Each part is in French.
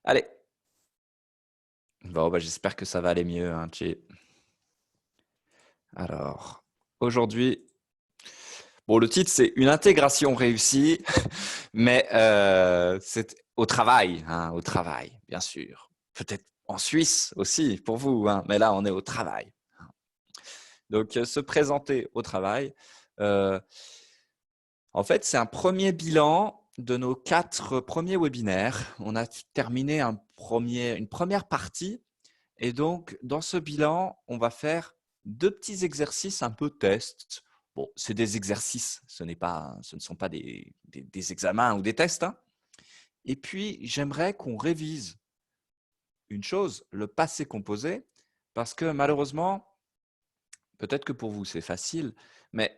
Allez. Bon, bah, j'espère que ça va aller mieux, hein, Jay. Alors, aujourd'hui, bon, le titre, c'est une intégration réussie, mais c'est au travail, hein, au travail, bien sûr. Peut-être en Suisse aussi, pour vous, hein, mais là, on est au travail. Donc, se présenter au travail. Euh, En fait, c'est un premier bilan de nos 4 premiers webinaires. On a terminé une première partie. Et donc, dans ce bilan, on va faire 2 petits exercices un peu tests. Bon, c'est des exercices, ce ne sont pas des examens ou des tests, hein. Et puis, j'aimerais qu'on révise une chose, le passé composé, parce que malheureusement, peut-être que pour vous, c'est facile, mais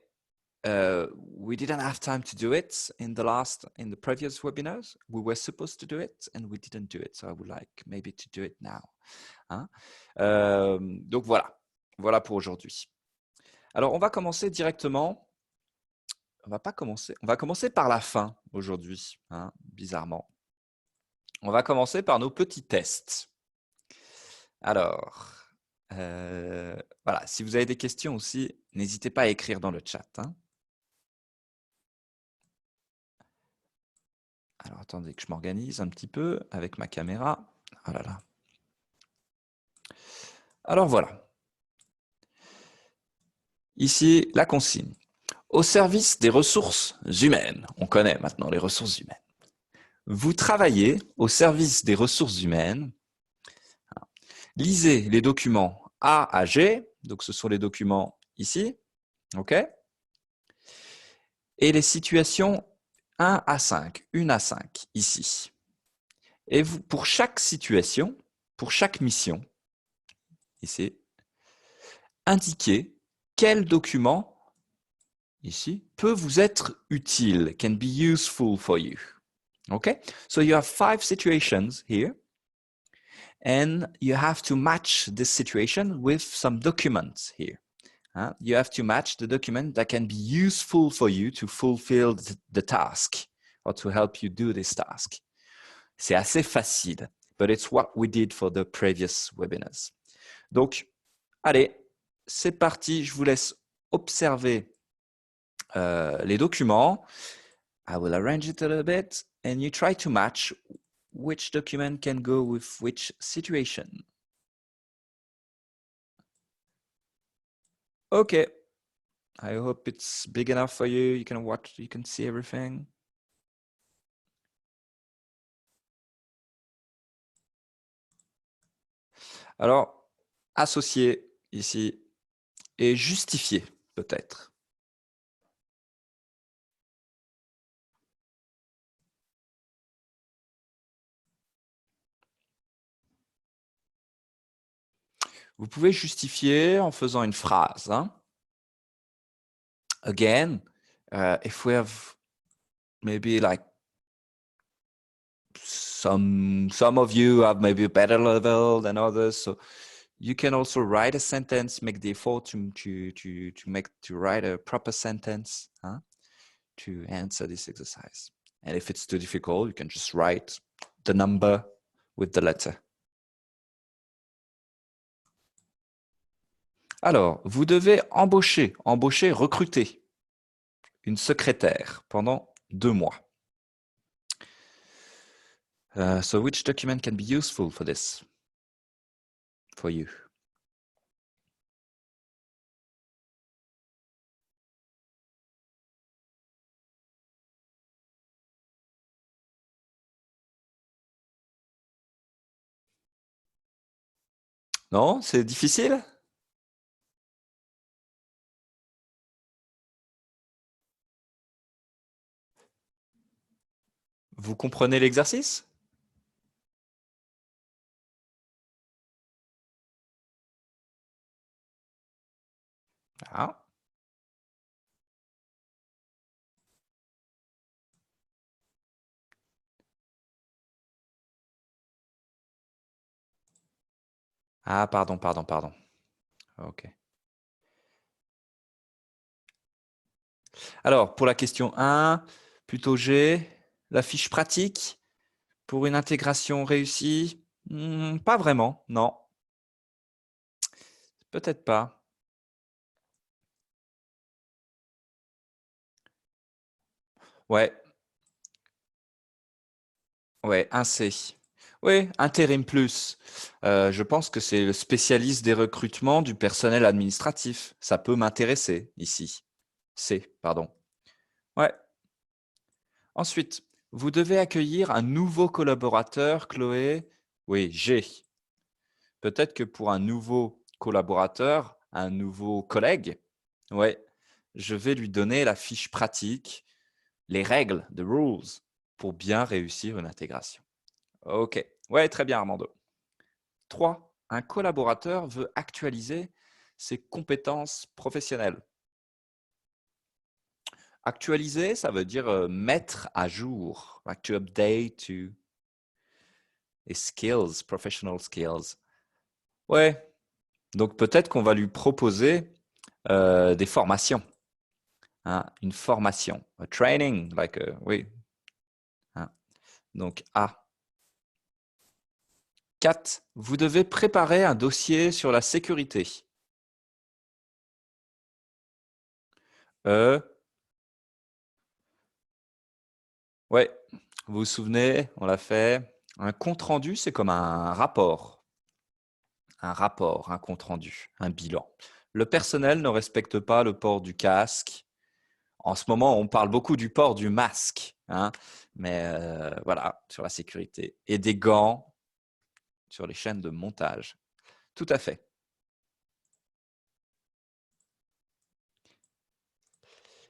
we didn't have time to do it in the previous webinars. We were supposed to do it and we didn't do it. So I would like maybe to do it now. Hein? Donc voilà pour aujourd'hui. Alors on va commencer directement. On va commencer par la fin aujourd'hui, hein, bizarrement. On va commencer par nos petits tests. Alors, voilà, si vous avez des questions aussi, n'hésitez pas à écrire dans le chat, hein. Alors, attendez que je m'organise un petit peu avec ma caméra. Ah là là. Alors, voilà. Ici, la consigne. Au service des ressources humaines. On connaît maintenant les ressources humaines. Vous travaillez au service des ressources humaines. Lisez les documents A à G. Donc, ce sont les documents ici. OK? Et les situations 1 à 5, 1 à 5 ici. Et vous, pour chaque situation, pour chaque mission, ici, indiquez quel document, ici, peut vous être utile, can be useful for you. Okay? So you have 5 situations here, and you have to match this situation with some documents here. You have to match the document that can be useful for you to fulfill the task or to help you do this task. C'est assez facile, but it's what we did for the previous webinars. Donc, allez, c'est parti. Je vous laisse observer les documents. I will arrange it a little bit, and you try to match which document can go with which situation. Okay. I hope it's big enough for you. You can watch, you can see everything. Alors, associer ici et justifier peut-être. Vous pouvez justifier en faisant une phrase, hein. Again, if we have maybe like some of you have maybe a better level than others, so you can also write a sentence, make the effort to write a proper sentence, huh, to answer this exercise. And if it's too difficult, you can just write the number with the letter. Alors, vous devez embaucher, recruter une secrétaire pendant 2 mois. So which document can be useful for this, for you? Non, c'est difficile? Vous comprenez l'exercice? Ah. Ah, pardon. OK. Alors, pour la question 1, plutôt G, la fiche pratique. Pour une intégration réussie, pas vraiment, non. Peut-être pas. Ouais, ouais, un C. Oui, intérim plus. Je pense que c'est le spécialiste des recrutements du personnel administratif. Ça peut m'intéresser ici. C, pardon. Ouais. Ensuite, vous devez accueillir un nouveau collaborateur, Chloé. Oui, G. Peut-être que pour un nouveau collaborateur, un nouveau collègue, ouais, je vais lui donner la fiche pratique, les règles, the rules, pour bien réussir une intégration. OK. Ouais, très bien, Armando. 3. Un collaborateur veut actualiser ses compétences professionnelles. Actualiser, ça veut dire mettre à jour, like to update, to et skills, professional skills. Ouais, donc peut-être qu'on va lui proposer des formations, hein, une formation, a training, like oui. Hein. Donc A. 4. Vous devez préparer un dossier sur la sécurité. E. Ouais, vous vous souvenez, on l'a fait. Un compte-rendu, c'est comme un rapport, un compte-rendu, un bilan. Le personnel ne respecte pas le port du casque. En ce moment, on parle beaucoup du port du masque, hein, mais voilà, sur la sécurité. Et des gants sur les chaînes de montage. Tout à fait.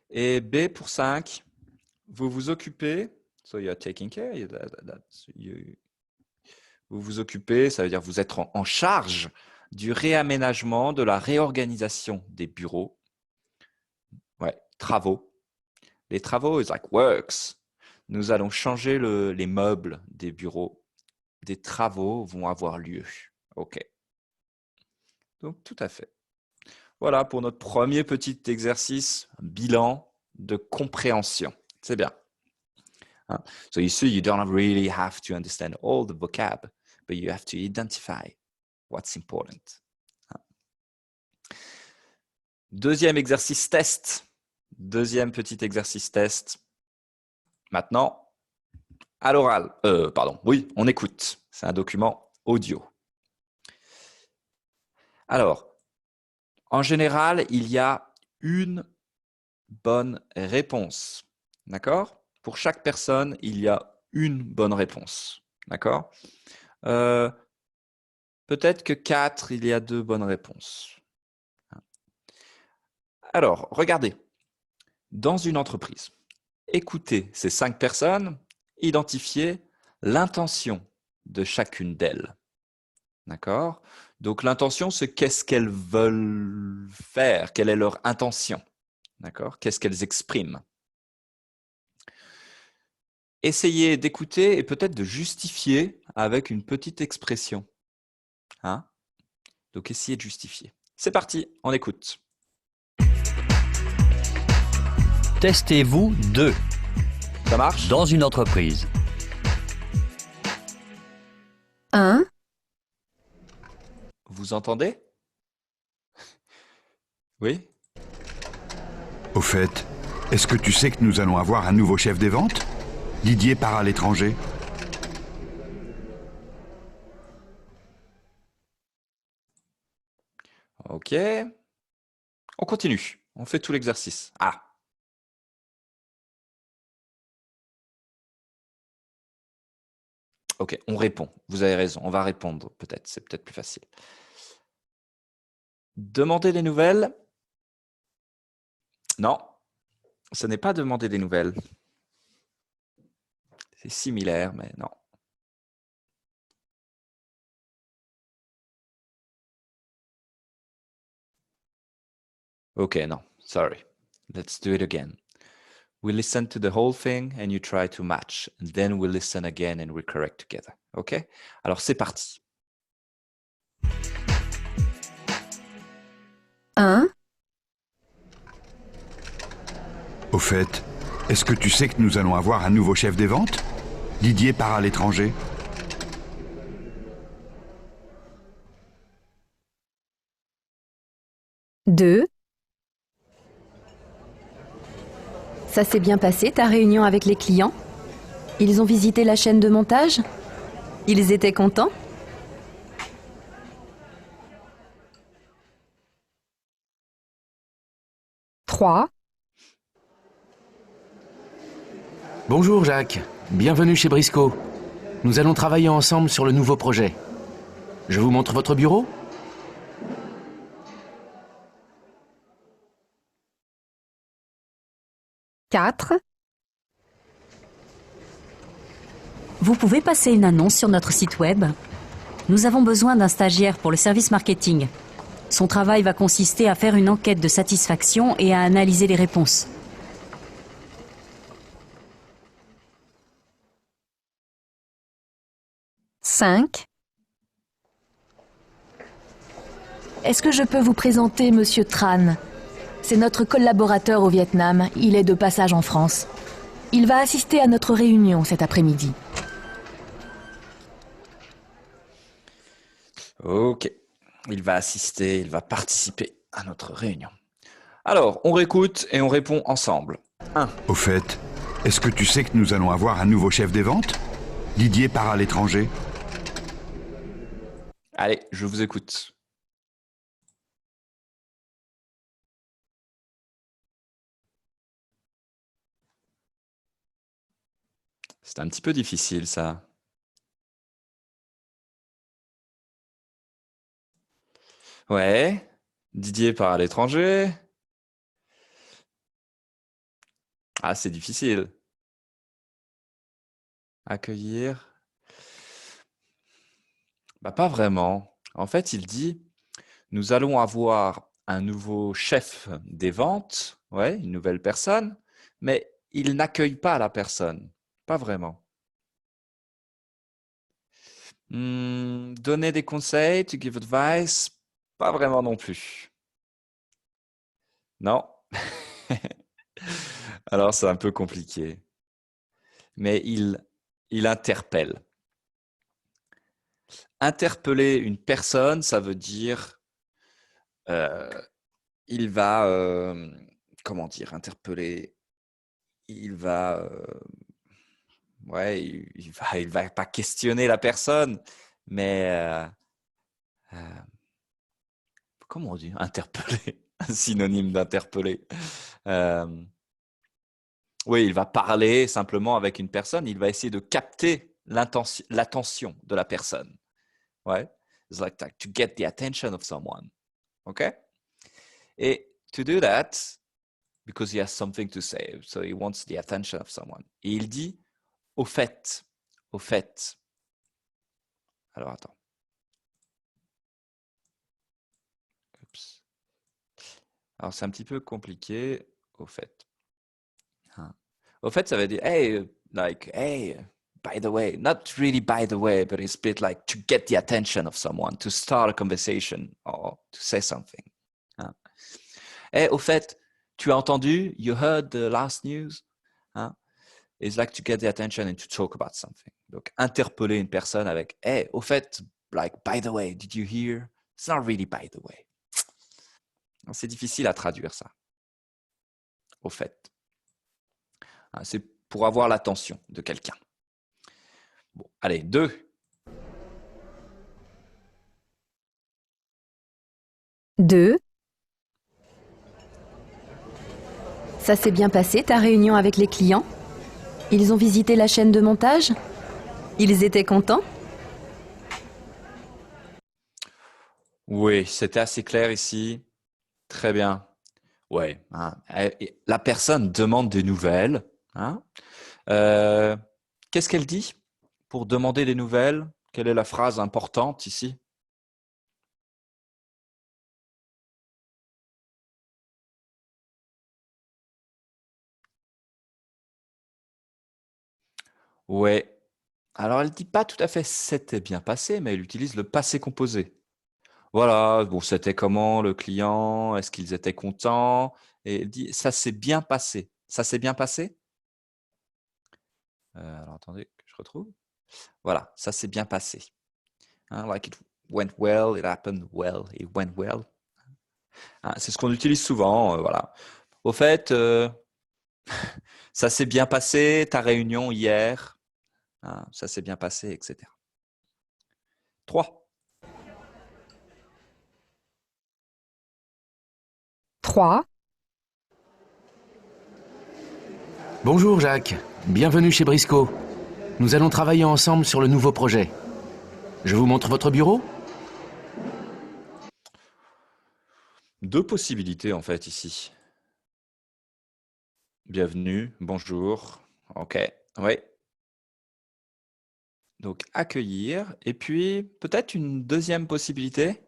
Et B pour 5, vous vous occupez, so you're taking care, vous vous occupez, ça veut dire vous êtes en charge du réaménagement, de la réorganisation des bureaux. Ouais, travaux. Les travaux, it's like works. Nous allons changer les meubles des bureaux. Des travaux vont avoir lieu. OK. Donc, tout à fait. Voilà pour notre premier petit exercice, bilan de compréhension. C'est bien. Hein? So you see, you don't really have to understand all the vocab, but you have to identify what's important. Hein? Deuxième exercice test. Deuxième petit exercice test. Maintenant, à l'oral. Pardon, oui, on écoute. C'est un document audio. Alors, en général, il y a une bonne réponse. D'accord? Pour chaque personne, il y a une bonne réponse. D'accord? Peut-être que 4, il y a 2 bonnes réponses. Alors, regardez. Dans une entreprise, écoutez ces 5 personnes, identifiez l'intention de chacune d'elles. D'accord? Donc l'intention, c'est qu'est-ce qu'elles veulent faire, quelle est leur intention. D'accord? Qu'est-ce qu'elles expriment. Essayez d'écouter et peut-être de justifier avec une petite expression. Hein? Donc essayez de justifier. C'est parti, on écoute. Testez-vous 2. Ça marche? Dans une entreprise. 1, Vous entendez? Oui? Au fait, est-ce que tu sais que nous allons avoir un nouveau chef des ventes? Didier part à l'étranger. Ok. On continue. On fait tout l'exercice. Ah. Ok, on répond. Vous avez raison. On va répondre peut-être. C'est peut-être plus facile. Demander des nouvelles? Non, ce n'est pas demander des nouvelles. C'est similaire, mais non. Okay, no, sorry. Let's do it again. We listen to the whole thing and you try to match. And then we listen again and we correct together. OK? Alors, c'est parti. 1, Au fait, est-ce que tu sais que nous allons avoir un nouveau chef des ventes? Didier part à l'étranger. Deux. Ça s'est bien passé, ta réunion avec les clients? Ils ont visité la chaîne de montage? Ils étaient contents? Trois. Bonjour Jacques, bienvenue chez Briscoe. Nous allons travailler ensemble sur le nouveau projet. Je vous montre votre bureau? Quatre. Vous pouvez passer une annonce sur notre site web. Nous avons besoin d'un stagiaire pour le service marketing. Son travail va consister à faire une enquête de satisfaction et à analyser les réponses. Cinq. Est-ce que je peux vous présenter Monsieur Tran? C'est notre collaborateur au Vietnam. Il est de passage en France. Il va assister à notre réunion cet après-midi. Ok. Il va assister, il va participer à notre réunion. Alors, on réécoute et on répond ensemble. 1. Au fait, est-ce que tu sais que nous allons avoir un nouveau chef des ventes? Didier part à l'étranger. Allez, je vous écoute. C'est un petit peu difficile, ça. Ouais. Didier part à l'étranger. Ah, c'est difficile. Accueillir. Bah, pas vraiment. En fait, il dit, nous allons avoir un nouveau chef des ventes, ouais, une nouvelle personne, mais il n'accueille pas la personne. Pas vraiment. Donner des conseils, to give advice, pas vraiment non plus. Non. Alors, c'est un peu compliqué. Mais il interpelle. Interpeller une personne, ça veut dire il va, comment dire, interpeller, il va, ouais, il va pas questionner la personne, mais comment on dit, interpeller, un synonyme d'interpeller. Oui, il va parler simplement avec une personne, il va essayer de capter l'attention de la personne. Ouais, it's like to get the attention of someone. Okay? Et to do that, because he has something to say, so he wants the attention of someone. Et il dit, au fait, au fait. Alors, attends. Oups. Alors, c'est un petit peu compliqué, au fait. Hein. Au fait, ça veut dire, hey, like, hey, by the way, not really by the way, but it's a bit like to get the attention of someone, to start a conversation or to say something. Hein. Hey, au fait, tu as entendu? You heard the last news? Hein? It's like to get the attention and to talk about something. Donc, interpeller une personne avec, hey, au fait, like, by the way, did you hear? It's not really by the way. C'est difficile à traduire ça. Au fait. C'est pour avoir l'attention de quelqu'un. Bon, allez, 2. Deux. Ça s'est bien passé, ta réunion avec les clients? Ils ont visité la chaîne de montage? Ils étaient contents? Oui, c'était assez clair ici. Très bien. Ouais. Hein. La personne demande des nouvelles. Hein. Qu'est-ce qu'elle dit pour demander des nouvelles? Quelle est la phrase importante ici? Ouais. Alors, elle ne dit pas tout à fait c'était bien passé, mais elle utilise le passé composé. Voilà, bon, c'était comment le client? Est-ce qu'ils étaient contents? Et elle dit ça s'est bien passé. Ça s'est bien passé? Alors attendez, que je retrouve. Voilà, ça s'est bien passé. Hein, like it went well, it happened well, it went well. Hein, c'est ce qu'on utilise souvent, voilà. Au fait, ça s'est bien passé, ta réunion hier, hein, ça s'est bien passé, etc. 3. 3. Bonjour Jacques, bienvenue chez Briscoe. Nous allons travailler ensemble sur le nouveau projet. Je vous montre votre bureau? 2 possibilités en fait ici. Bienvenue, bonjour, ok, oui. Donc accueillir, et puis peut-être une deuxième possibilité.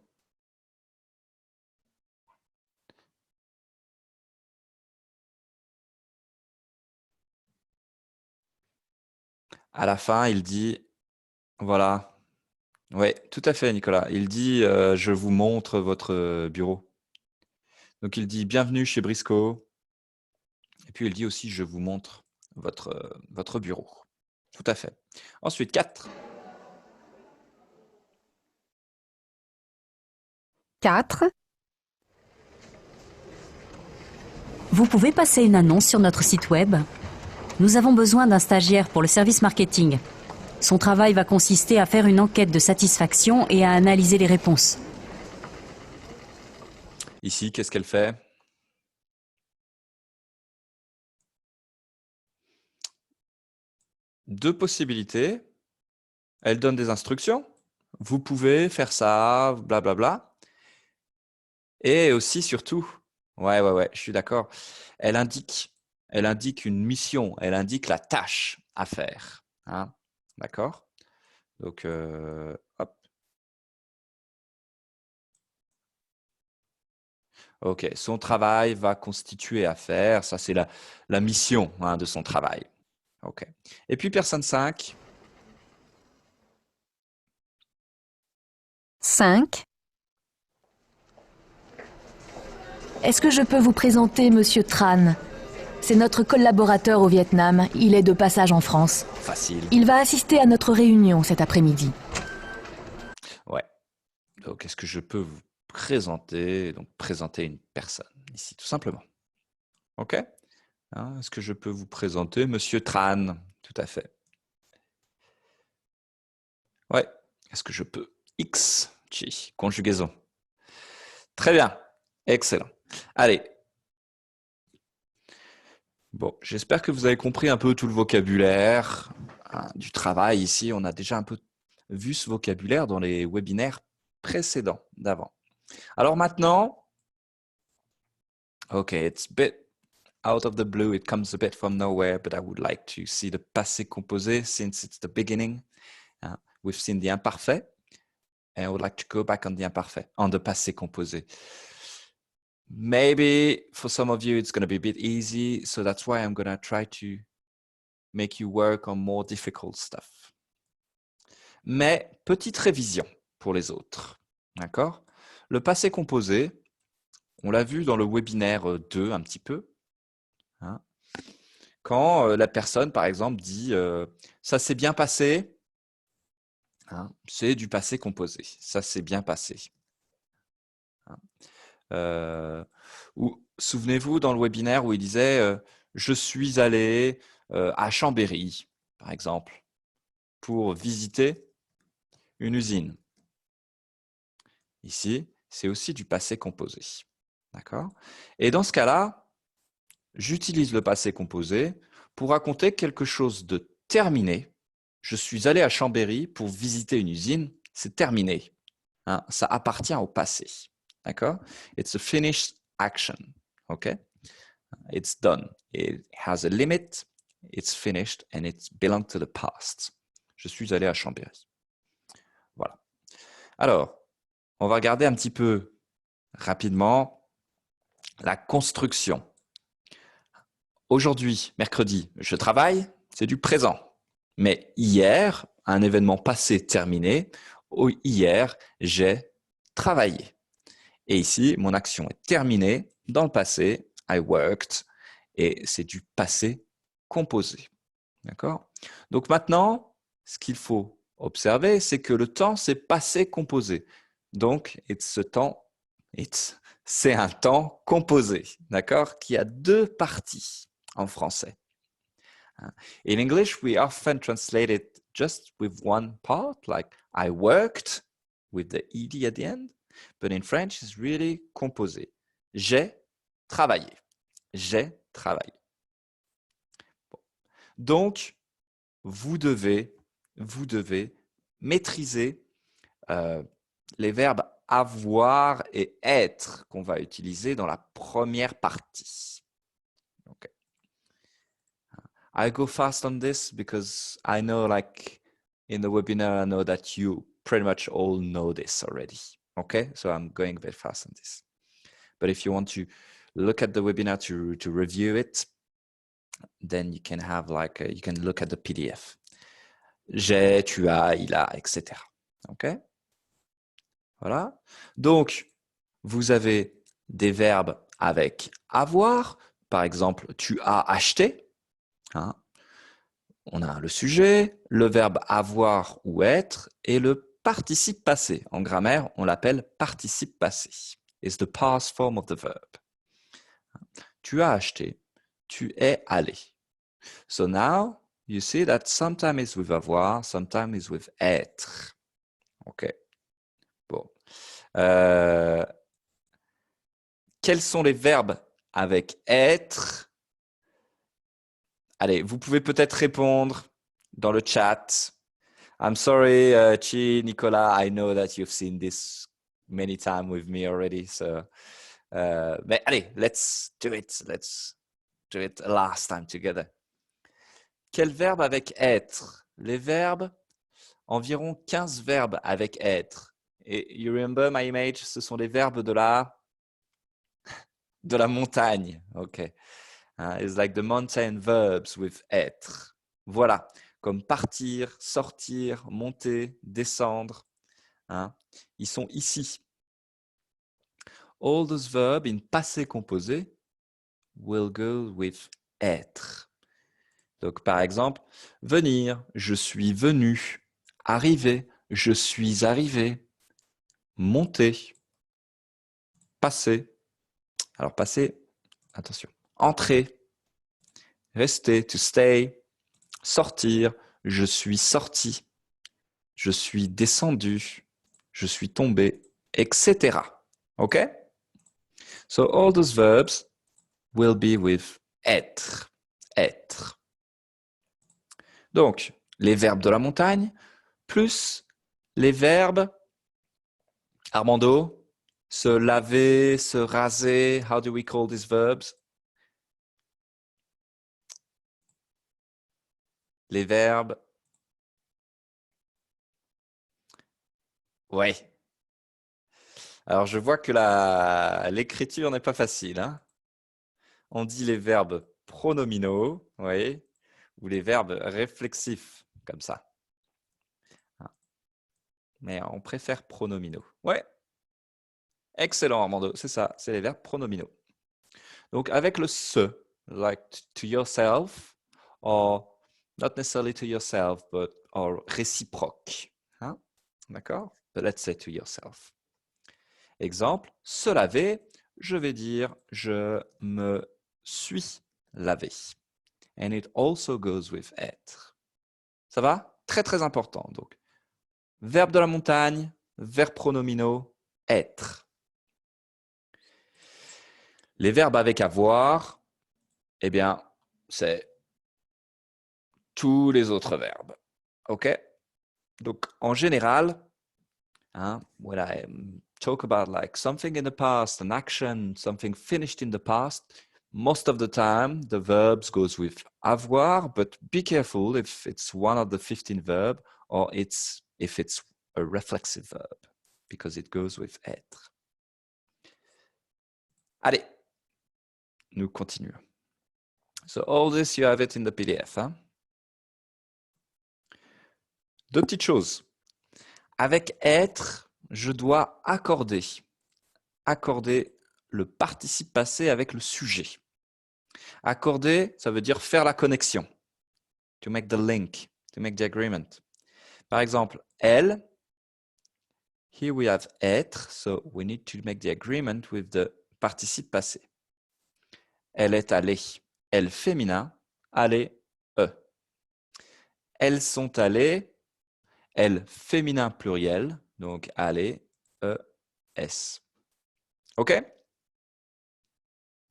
À la fin, il dit, voilà, oui, tout à fait Nicolas, il dit, je vous montre votre bureau. Donc il dit, bienvenue chez Briscoe, et puis il dit aussi, je vous montre votre bureau. Tout à fait. Ensuite, 4. 4. Vous pouvez passer une annonce sur notre site web. Nous avons besoin d'un stagiaire pour le service marketing. Son travail va consister à faire une enquête de satisfaction et à analyser les réponses. Ici, qu'est-ce qu'elle fait? Deux possibilités. Elle donne des instructions. Vous pouvez faire ça, blablabla. Et aussi, surtout, ouais, je suis d'accord. Elle indique une mission, elle indique la tâche à faire. Hein, d'accord? Donc, hop. Ok, son travail va constituer à faire. Ça, c'est la mission hein, de son travail. Ok. Et puis, personne 5. 5. Est-ce que je peux vous présenter Monsieur Tran? C'est notre collaborateur au Vietnam. Il est de passage en France. Facile. Il va assister à notre réunion cet après-midi. Ouais. Donc, est-ce que je peux vous présenter, donc présenter une personne ici, tout simplement. Ok. Hein, est-ce que je peux vous présenter Monsieur Tran? Tout à fait. Ouais. Est-ce que je peux X, chi, conjugaison. Très bien. Excellent. Allez. Bon, j'espère que vous avez compris un peu tout le vocabulaire hein, du travail ici. On a déjà un peu vu ce vocabulaire dans les webinaires précédents d'avant. Alors maintenant, okay, it's a bit out of the blue. It comes a bit from nowhere, but I would like to see the passé composé since it's the beginning. We've seen the imparfait, and I would like to go back on the imparfait, on the passé composé. Maybe for some of you, it's going to be a bit easy. So that's why I'm going to try to make you work on more difficult stuff. Mais petite révision pour les autres. D'accord? Le passé composé, on l'a vu dans le webinaire 2 un petit peu. Hein, quand la personne, par exemple, dit « ça s'est bien passé hein, », c'est du passé composé. Ça s'est bien passé. Hein. Souvenez-vous dans le webinaire où il disait je suis allé à Chambéry, par exemple, pour visiter une usine. Ici, c'est aussi du passé composé. D'accord? Et dans ce cas-là, j'utilise le passé composé pour raconter quelque chose de terminé. Je suis allé à Chambéry pour visiter une usine, c'est terminé. Hein, ça appartient au passé. D'accord? It's a finished action. Okay? It's done. It has a limit. It's finished and it belongs to the past. Je suis allé à Chambéry. Voilà. Alors, on va regarder un petit peu rapidement la construction. Aujourd'hui, mercredi, je travaille, c'est du présent. Mais hier, un événement passé terminé, hier, j'ai travaillé. Et ici, mon action est terminée dans le passé, I worked, et c'est du passé composé. D'accord? Donc maintenant, ce qu'il faut observer, c'est que le temps, c'est passé composé. Donc, c'est un temps composé, d'accord, qui a deux parties en français. In English, we often translate it just with one part, like I worked with the ed at the end, but in French, it's really composé. J'ai travaillé. J'ai travaillé. Bon. Donc, vous devez maîtriser les verbes avoir et être qu'on va utiliser dans la première partie. Okay. I go fast on this because I know, like in the webinar, I know that you pretty much all know this already. Okay, so I'm going very fast on this. But if you want to look at the webinar to review it, then you can have you can look at the PDF. J'ai, tu as, il a, etc. Ok? Voilà. Donc, vous avez des verbes avec avoir. Par exemple, tu as acheté. Hein? On a le sujet, le verbe avoir ou être et le participe passé. En grammaire, on l'appelle participe passé. It's the past form of the verb. Tu as acheté. Tu es allé. So now, you see that sometimes it's with avoir, sometimes it's with être. OK. Bon. Quels sont les verbes avec être? Allez, vous pouvez peut-être répondre dans le chat. I'm sorry, Chi, Nicolas, I know that you've seen this many times with me already. So, mais allez, let's do it. Let's do it a last time together. Quel verbe avec être? Les verbes, environ 15 verbes avec être. Et you remember my image, ce sont les verbes de la montagne. OK. It's like the mountain verbs with être. Voilà, comme partir, sortir, monter, descendre. Ils sont ici. All those verbs in passé composé will go with être. Donc, par exemple, venir, je suis venu. Arriver, je suis arrivé. Monter. Passer. Alors, passer, attention. Entrer. Rester, to stay. Sortir, je suis sorti. Je suis descendu. Je suis tombé, etc. OK? So, all those verbs will be with être. Être. Donc, les verbes de la montagne, plus les verbes, Armando, se laver, se raser. How do we call these verbs? Les verbes. Ouais. Alors, je vois que l'écriture n'est pas facile. Hein? On dit les verbes pronominaux, oui, ou les verbes réflexifs, comme ça. Mais on préfère pronominaux. Ouais. Excellent, Armando. C'est ça, c'est les verbes pronominaux. Donc, avec le se, like to yourself, or not necessarily to yourself, but or réciproque. Hein? D'accord? But let's say to yourself. Exemple, se laver, je vais dire je me suis lavé. And it also goes with être. Ça va? Très, très important. Donc, verbe de la montagne, verbe pronominaux, être. Les verbes avec avoir, eh bien, c'est tous les autres verbes. OK? Donc, en général, when I talk about like something in the past, an action, something finished in the past, most of the time, the verbs goes with avoir, but be careful if it's one of the 15 verbs or if it's a reflexive verb, because it goes with être. Allez, nous continuons. So all this, you have it in the PDF. Hein? Deux petites choses. Avec être, je dois accorder le participe passé avec le sujet. Accorder, ça veut dire faire la connexion. To make the link, to make the agreement. Par exemple, elle. Here we have être, so we need to make the agreement with the participe passé. Elle est allée. Elle féminin, allée, e. Elles sont allées. Elle féminin pluriel, donc allées, e, s. OK?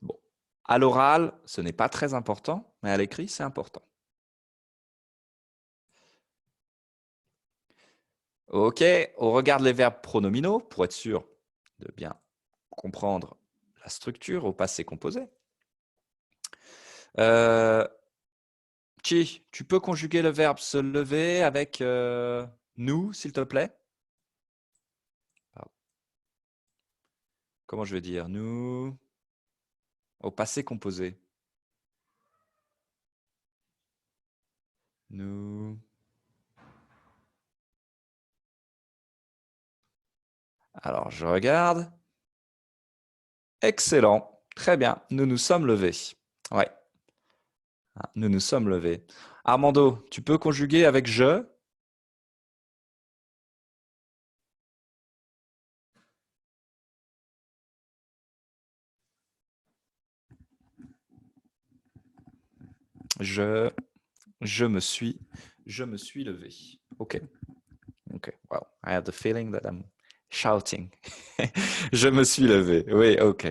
Bon. À l'oral, ce n'est pas très important, mais à l'écrit, c'est important. OK, on regarde les verbes pronominaux pour être sûr de bien comprendre la structure au passé composé. Chi, tu peux conjuguer le verbe se lever avec nous, s'il te plaît? Pardon. Comment je vais dire nous au passé composé? Nous. Alors, je regarde. Excellent. Très bien. Nous nous sommes levés. Ouais. Nous nous sommes levés. Armando, tu peux conjuguer avec je? Je me suis levé. OK. OK. Wow. I have the feeling that I'm shouting. Je me suis levé. Oui, OK.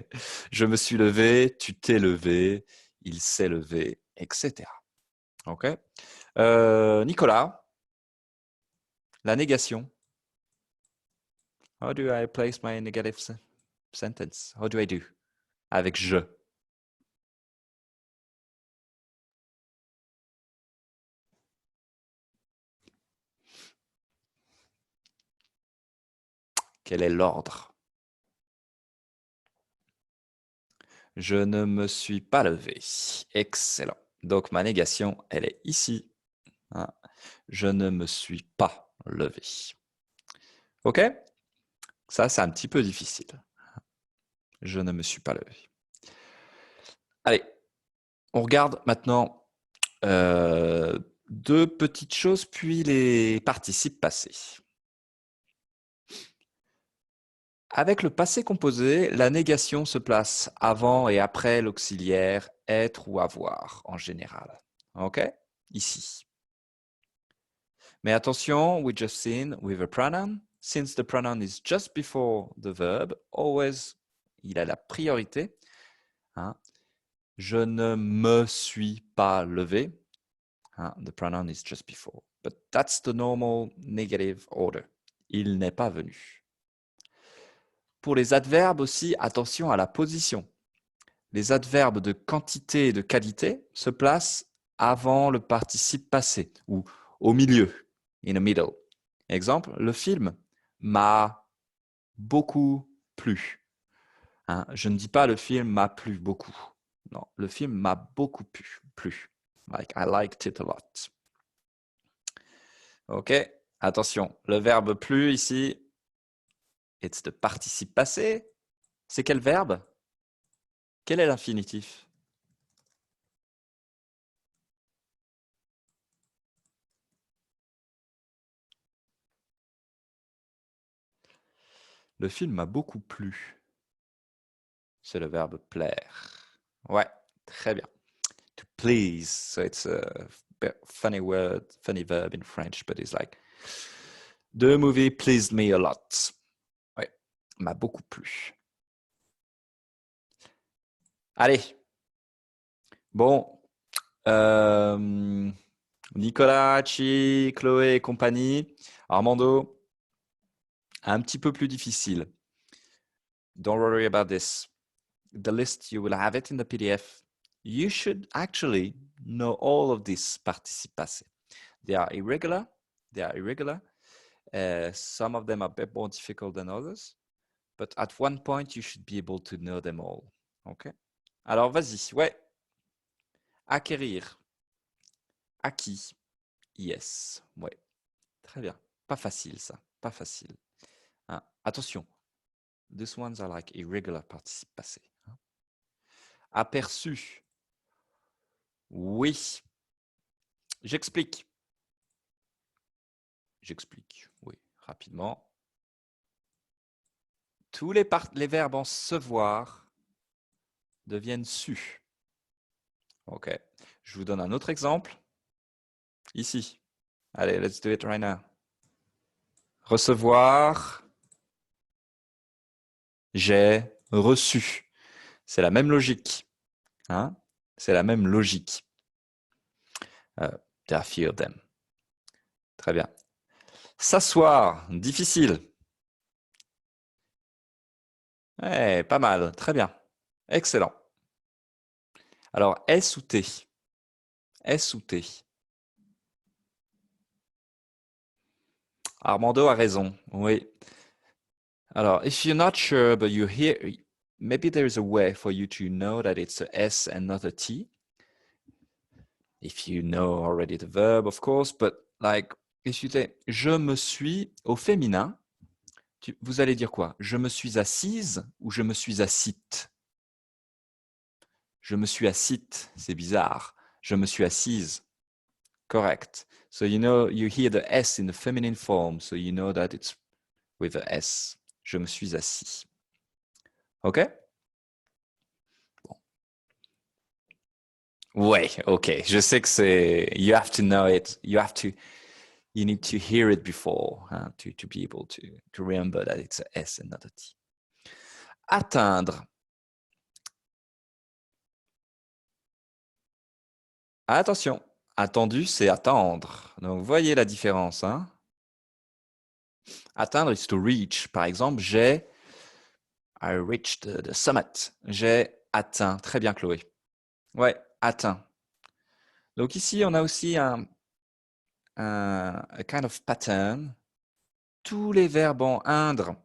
Je me suis levé, tu t'es levé, il s'est levé, etc. OK. Nicolas, la négation. How do I place my negative sentence? How do I do? Avec je. Quel est l'ordre? Je ne me suis pas levé. Excellent. Donc, ma négation, elle est ici. Hein. Je ne me suis pas levé. OK? Ça, c'est un petit peu difficile. Je ne me suis pas levé. Allez, on regarde maintenant deux petites choses, puis les participes passés. Avec le passé composé, la négation se place avant et après l'auxiliaire être ou avoir en général. OK? Ici. Mais attention, we just seen with a pronoun, since the pronoun is just before the verb, always, il a la priorité. Hein? Je ne me suis pas levé. Hein? The pronoun is just before. But that's the normal negative order. Il n'est pas venu. Pour les adverbes aussi, attention à la position. Les adverbes de quantité et de qualité se placent avant le participe passé ou au milieu, in the middle. Exemple, le film m'a beaucoup plu. Hein, je ne dis pas le film m'a plu beaucoup. Non, le film m'a beaucoup plu. Like, I liked it a lot. OK, attention, le verbe plu ici, it's the participe passé. C'est quel verbe? Quel est l'infinitif? Le film m'a beaucoup plu. C'est le verbe plaire. Ouais, très bien. To please. So it's a funny word, funny verb in French, but it's like the movie pleased me a lot. Ouais, m'a beaucoup plu. Allez. Bon. Nicolas, Chi, Chloé et compagnie. Armando, un petit peu plus difficile. Don't worry about this. The list, you will have it in the PDF. You should actually know all of these participe passés. They are irregular. Some of them are a bit more difficult than others. But at one point, you should be able to know them all. OK? Alors, vas-y. Ouais. Acquérir. Acquis. Yes. Ouais. Très bien. Pas facile, ça. Pas facile. Hein? Attention. These ones are like irregular participe passé. Hein? Aperçu. Oui. J'explique. j'explique, oui, rapidement. Tous les verbes en se voir deviennent su. OK. Je vous donne un autre exemple. Ici. Allez, let's do it right now. Recevoir. J'ai reçu. C'est la même logique. Hein? C'est la même logique. There are few of them. Très bien. S'asseoir, difficile. Ouais, pas mal, très bien. Excellent. Alors, S ou T? S ou T? Armando a raison, oui. Alors, if you're not sure, but you hear, maybe there is a way for you to know that it's a S and not a T. If you know already the verb, of course, but like, if you say « je me suis » au féminin, vous allez dire quoi? Je me suis assise ou je me suis assite? Je me suis assite, c'est bizarre. Je me suis assise. Correct. So you know, you hear the S in the feminine form, so you know that it's with a S. Je me suis assis. OK? Bon. Ouais, OK. Je sais que c'est... You have to know it. You need to hear it before to be able to remember that it's a S and not a T. Atteindre. Attention, attendu, c'est attendre. Donc, voyez la différence. Hein? Atteindre is to reach. Par exemple, I reached the summit. J'ai atteint. Très bien, Chloé. Ouais, atteint. Donc ici, on a aussi un kind of pattern. Tous les verbes en indre.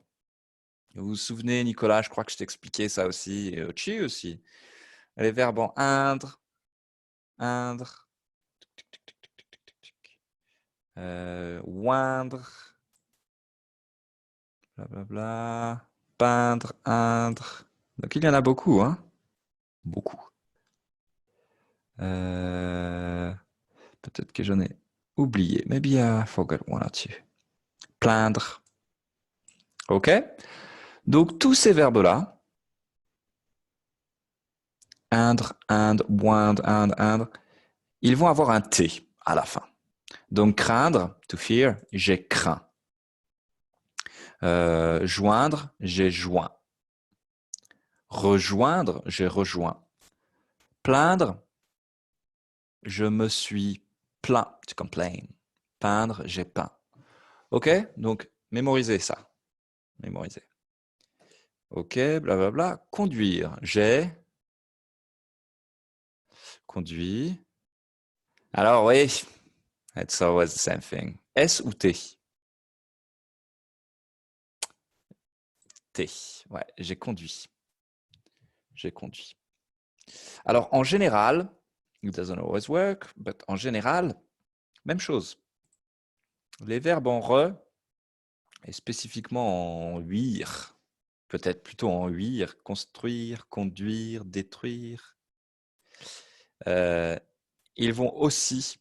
Vous vous souvenez, Nicolas, je crois que je t'expliquais ça aussi, et Ochi aussi. Les verbes en indre, oindre, blablabla, peindre, indre. Donc il y en a beaucoup, hein? Beaucoup. Peut-être que j'en ai oublié. Maybe I forgot one or two. Plaindre. OK? Donc tous ces verbes-là, indre, inde, oindre, indre, ils vont avoir un T à la fin. Donc craindre, to fear, j'ai craint. Joindre, j'ai joint. Rejoindre, j'ai rejoint. Plaindre, je me suis plaint, to complain. Peindre, j'ai peint. OK? Donc, mémorisez ça. Mémorisez. OK, blablabla. Conduire, j'ai conduit. Alors, oui, it's always the same thing. S ou T? T. Ouais, j'ai conduit. J'ai conduit. Alors, en général, it doesn't always work, but en général, même chose. Les verbes en re, et spécifiquement en huir, peut-être plutôt en huir, construire, conduire, détruire, ils vont aussi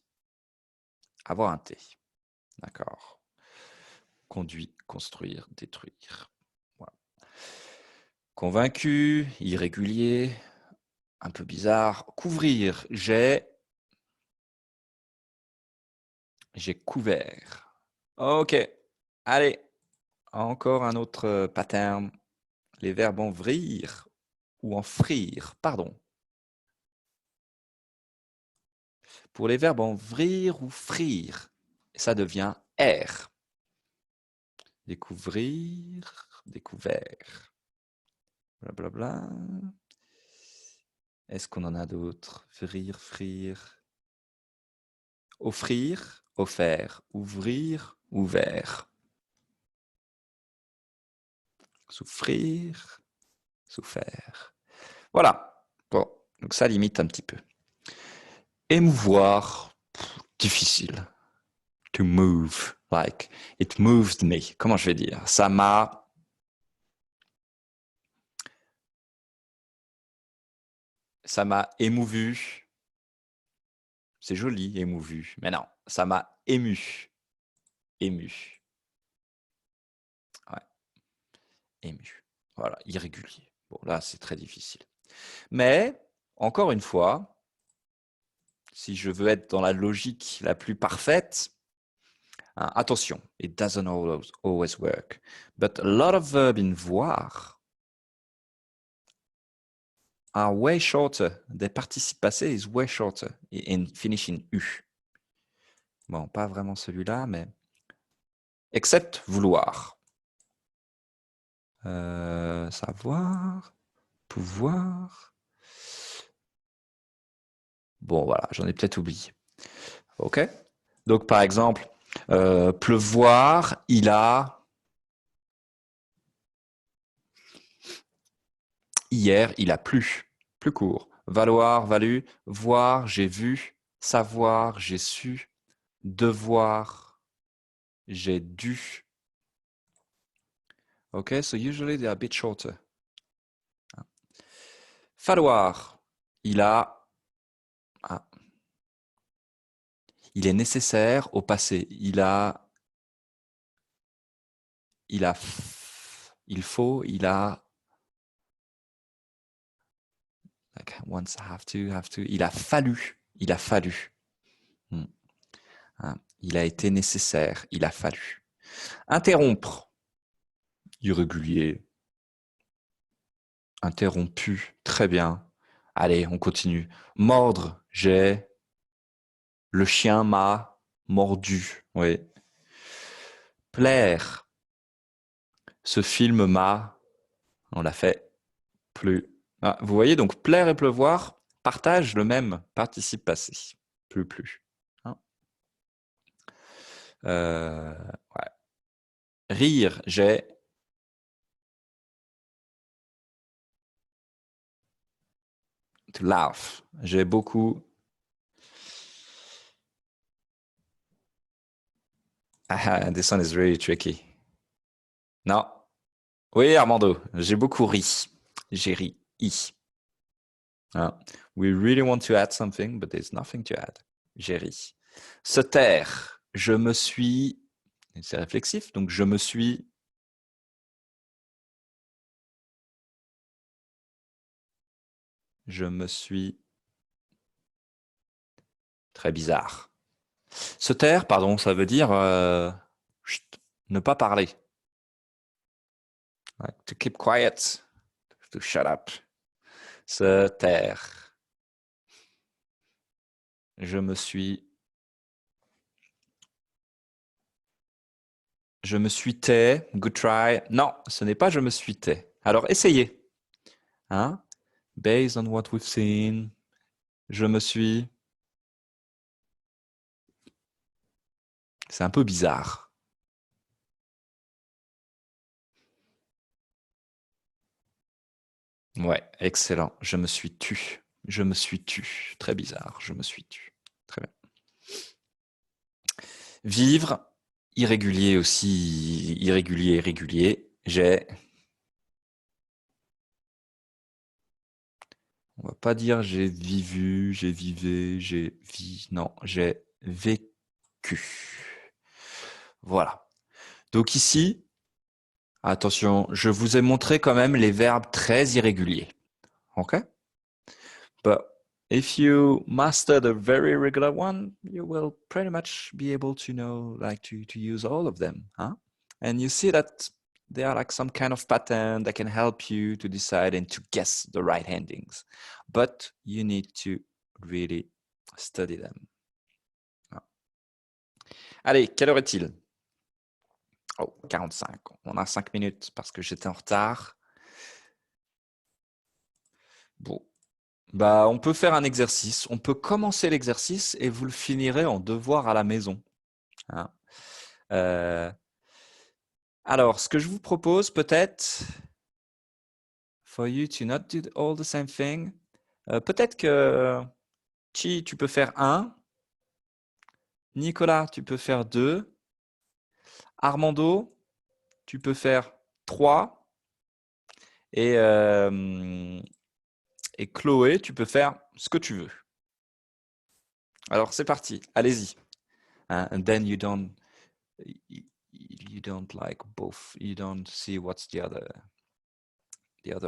avoir un T. D'accord? Conduit, construire, détruire. Voilà. Convaincu, irrégulier, un peu bizarre. Couvrir, j'ai couvert. OK. Allez, encore un autre pattern. Les verbes en vrir ou en frire, pardon. Pour les verbes en vrir ou frire, ça devient R. Découvrir, découvert. Blablabla. Est-ce qu'on en a d'autres? Vrir, frire. Offrir, offert. Ouvrir, ouvert. Souffrir, souffert. Voilà. Bon, donc ça limite un petit peu. Émouvoir, difficile. To move, like, it moved me. Comment je vais dire? Ça m'a émouvu. C'est joli, émouvu. Mais non, ça m'a ému. ému. Ouais, ému. Voilà, irrégulier. Bon, là, c'est très difficile. Mais, encore une fois, si je veux être dans la logique la plus parfaite, hein, attention, it doesn't always work. But a lot of verbs in voir are way shorter. The participe passé is way shorter and finish in U. Bon, pas vraiment celui-là, mais... Except vouloir. Savoir, pouvoir... Bon, voilà, j'en ai peut-être oublié. OK? Donc, par exemple, pleuvoir, il a... Hier, il a plu. Plus court. Valoir, valu. Voir, j'ai vu. Savoir, j'ai su. Devoir, j'ai dû. OK, so usually they are a bit shorter. Falloir, il a... Ah. Il est nécessaire au passé. Il a... Il faut, il a... Like once I have to. Il a fallu. Il a fallu. Il a été nécessaire. Il a fallu. Interrompre. Irrégulier. Interrompu. Très bien. Allez, on continue. Mordre. J'ai... Le chien m'a mordu. Oui. Plaire. Ce film m'a... On l'a fait. Plu. Ah, vous voyez, donc plaire et pleuvoir partagent le même participe passé. Plus. Hein? Ouais. Rire, j'ai... To laugh. J'ai beaucoup... Ah, this one is really tricky. Non. Oui, Armando, j'ai beaucoup ri. J'ai ri. We really want to add something, but there's nothing to add. J'ai ri. Se taire. Je me suis... C'est réflexif, donc je me suis... Je me suis... Très bizarre. Se taire, pardon, ça veut dire ne pas parler. Like, to keep quiet. To shut up. Se taire. Je me suis tais. Good try. Non, ce n'est pas je me suis tais. Alors, essayez. Hein? Based on what we've seen. Je me suis... C'est un peu bizarre. Ouais, excellent. Je me suis tu. Je me suis tu. Très bizarre. Je me suis tu. Très bien. Vivre. Irrégulier aussi. Irrégulier. J'ai... On va pas dire j'ai vivu, j'ai vivé, j'ai vi. Non, j'ai vécu. Voilà. Donc ici, attention, je vous ai montré quand même les verbes très irréguliers. OK? But if you master the very regular one, you will pretty much be able to know, like to use all of them. Huh? And you see that they are like some kind of pattern that can help you to decide and to guess the right endings. But you need to really study them. Allez, quelle heure est-il? Oh, 45. On a 5 minutes parce que j'étais en retard. Bon. Bah, on peut faire un exercice. On peut commencer l'exercice et vous le finirez en devoir à la maison. Hein? Alors, ce que je vous propose peut-être, for you to not do all the same thing, peut-être que Chi, tu peux faire 1. Nicolas, tu peux faire 2. Armando, tu peux faire 3. Et Chloé, tu peux faire ce que tu veux. Alors, c'est parti. Allez-y. And then you don't You don't like both. You don't see what's the other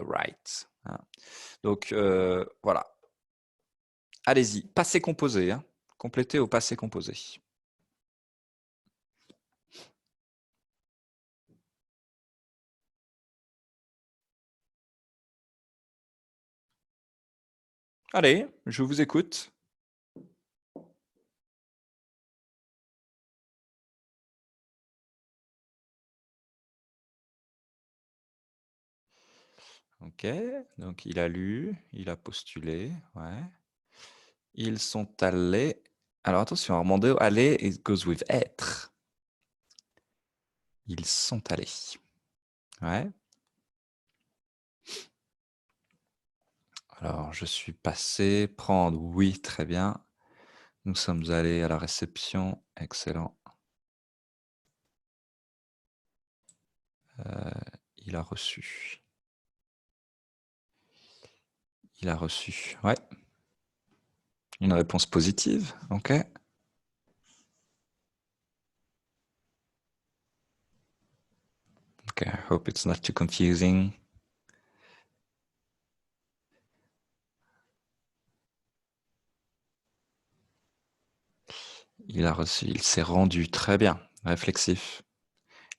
right. Hein. Donc, voilà. Allez-y, passé composé. Hein. Complétez au passé composé. Allez, je vous écoute. Ok, donc il a lu, il a postulé, ouais. Ils sont allés. Alors attention, Armando, aller, it goes with être. Ils sont allés. Ouais. Alors, je suis passé, prendre, oui, très bien. Nous sommes allés à la réception, excellent. Il a reçu. Il a reçu, ouais. Une réponse positive, ok. Okay, I hope it's not too confusing. Il a reçu, il s'est rendu, très bien, réflexif.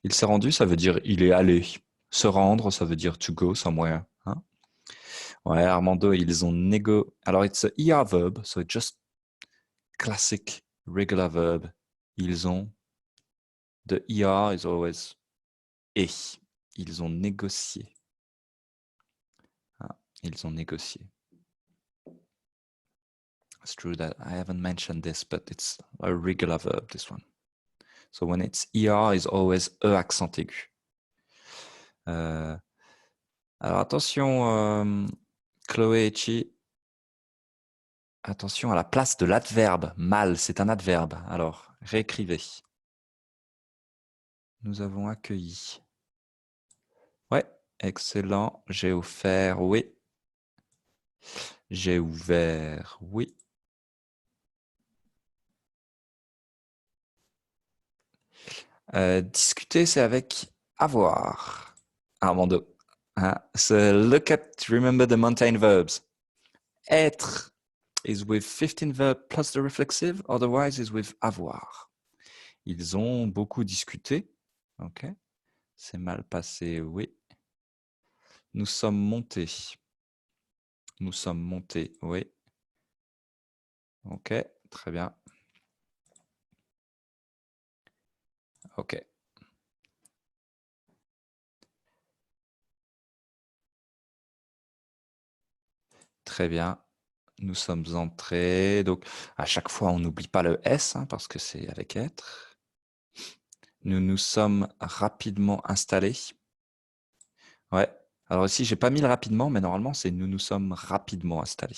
Il s'est rendu, ça veut dire il est allé. Se rendre, ça veut dire to go somewhere. Hein? Ouais, Armando, ils ont négo. Alors, it's a ER verb, so it's just classic regular verb. Ils ont. The ER is always et. Ils ont négocié. Ah, ils ont négocié. It's true that I haven't mentioned this, but it's a regular verb, this one. So when it's ER, is always E accent aigu. Alors attention, Chloé et Chi. Attention à la place de l'adverbe. Mal, c'est un adverbe. Alors, réécrivez. Nous avons accueilli. Ouais, excellent. J'ai offert, oui. J'ai ouvert, oui. Discuter, c'est avec avoir. Armando. Hein? So look at, remember the mountain verbs. Être is with 15 verbs plus the reflexive, otherwise is with avoir. Ils ont beaucoup discuté. Ok. C'est mal passé, oui. Nous sommes montés. Nous sommes montés, oui. Ok, très bien. Ok. Très bien. Nous sommes entrés. Donc, à chaque fois, on n'oublie pas le S, hein, parce que c'est avec être. Nous nous sommes rapidement installés. Ouais. Alors ici, j'ai pas mis le rapidement, mais normalement, c'est nous nous sommes rapidement installés.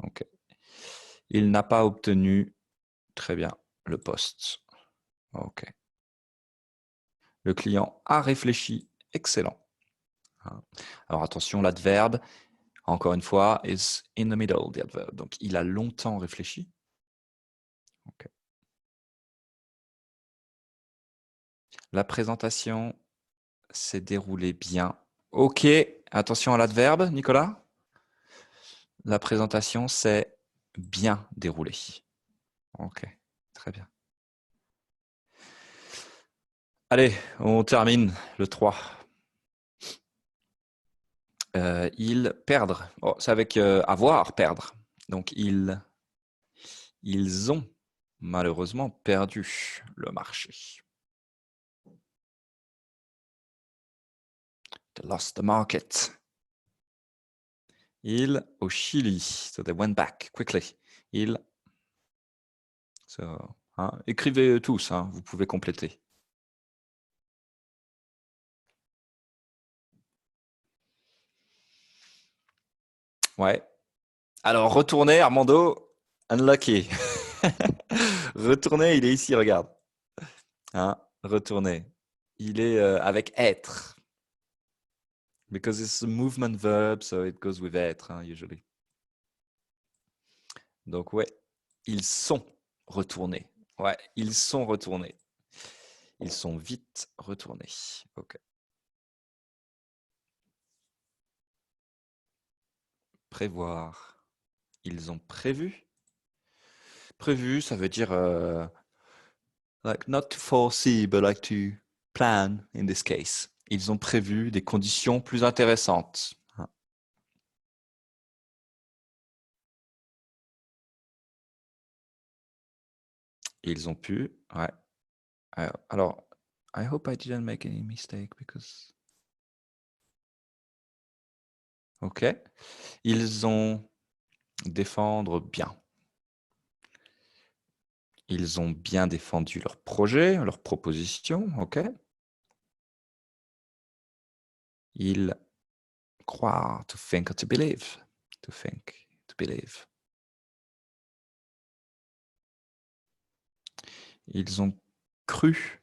Ok. Il n'a pas obtenu, très bien, le poste. Ok. Le client a réfléchi. Excellent. Alors attention, l'adverbe, encore une fois, is in the middle, the adverb. Donc, il a longtemps réfléchi. Okay. La présentation s'est déroulée bien. Ok, attention à l'adverbe, Nicolas. La présentation s'est bien déroulée. Ok, très bien. Allez, on termine le 3. Ils perdre. Oh, c'est avec avoir, perdre. Donc, ils ont malheureusement perdu le marché. They lost the market. Ils au Chili. So they went back quickly. Ils. So, hein, écrivez tous, hein, vous pouvez compléter. Ouais. Alors, retournez, Armando. Unlucky. Retournez, il est ici, regarde. Hein, retournez. Il est avec être. Because it's a movement verb, so it goes with être, hein, usually. Donc, ouais, ils sont retournés. Ouais, ils sont retournés. Ils sont vite retournés. OK. Prévoir. Ils ont prévu. Prévu, ça veut dire like not to foresee, but like to plan in this case. Ils ont prévu des conditions plus intéressantes. Ils ont pu, ouais. Alors, I hope I didn't make any mistake because. OK. Ils ont défendre bien. Ils ont bien défendu leur projet, leur proposition. OK. Ils croire, to think or to believe. To think, to believe. Ils ont cru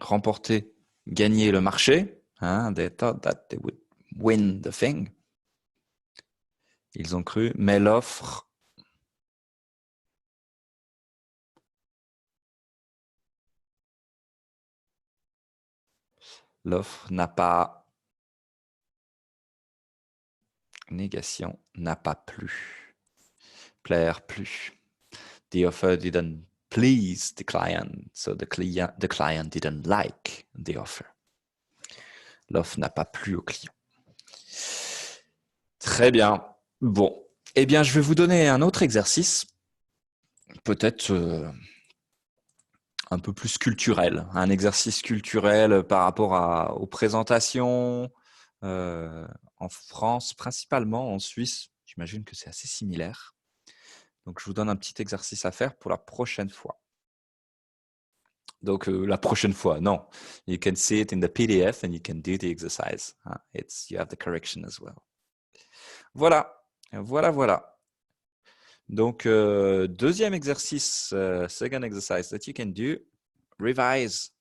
remporter, gagner le marché. Hein, they thought that they would win the thing. Ils ont cru, mais l'offre n'a pas, négation, n'a pas plu. Plaire plus. The offer didn't please the client, so the client didn't like the offer. L'offre n'a pas plu au client. Très bien. Bon, eh bien, je vais vous donner un autre exercice, peut-être un peu plus culturel, un exercice culturel par rapport aux présentations en France, principalement en Suisse. J'imagine que c'est assez similaire. Donc, je vous donne un petit exercice à faire pour la prochaine fois. Donc, la prochaine fois, non. You can see it in the PDF and you can do the exercise. You have the correction as well. Voilà, voilà, voilà. Donc, deuxième exercice, second exercise that you can do, revise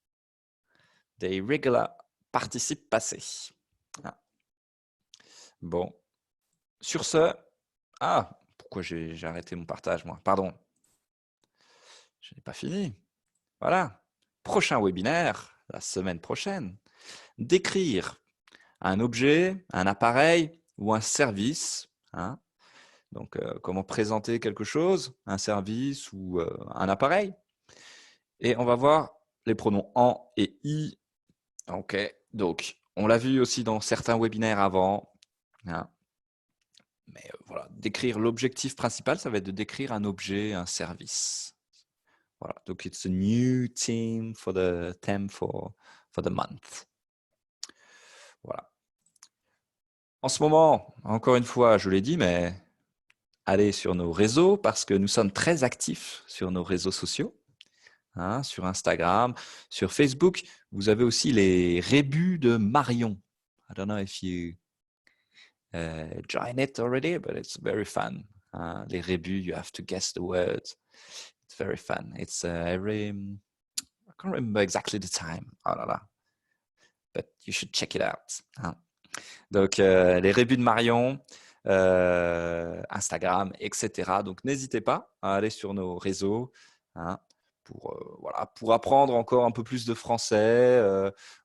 the irregular participe passé. Bon, sur ce, pourquoi j'ai arrêté mon partage, moi? Pardon, je n'ai pas fini. Voilà, prochain webinaire, la semaine prochaine, décrire un objet, un appareil ou un service. Donc, comment présenter quelque chose, un service ou un appareil. Et on va voir les pronoms en et i. OK, donc on l'a vu aussi dans certains webinaires avant. Mais voilà, décrire l'objectif principal, ça va être de décrire un objet, un service. Voilà, donc it's a new theme for the month. Voilà. En ce moment, encore une fois, je l'ai dit, mais allez sur nos réseaux parce que nous sommes très actifs sur nos réseaux sociaux, sur Instagram, sur Facebook. Vous avez aussi les rébus de Marion. I don't know if you join it already, but it's very fun. Les rébus, you have to guess the words. It's very fun. It's every, I can't remember exactly the time. Oh là là. But you should check it out. Donc, les rébus de Marion, Instagram, etc. Donc, n'hésitez pas à aller sur nos réseaux pour apprendre encore un peu plus de français,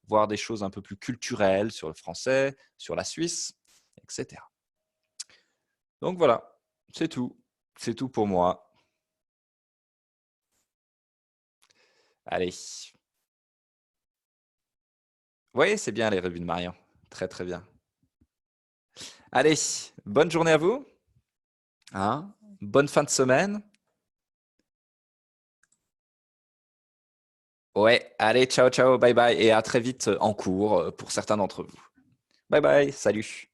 voir des choses un peu plus culturelles sur le français, sur la Suisse, etc. Donc, voilà, c'est tout. C'est tout pour moi. Allez. Oui, c'est bien les revues de Marion. Très, très bien. Allez, bonne journée à vous. Bonne fin de semaine. Ouais, allez, ciao, ciao, bye bye. Et à très vite en cours pour certains d'entre vous. Bye bye, salut.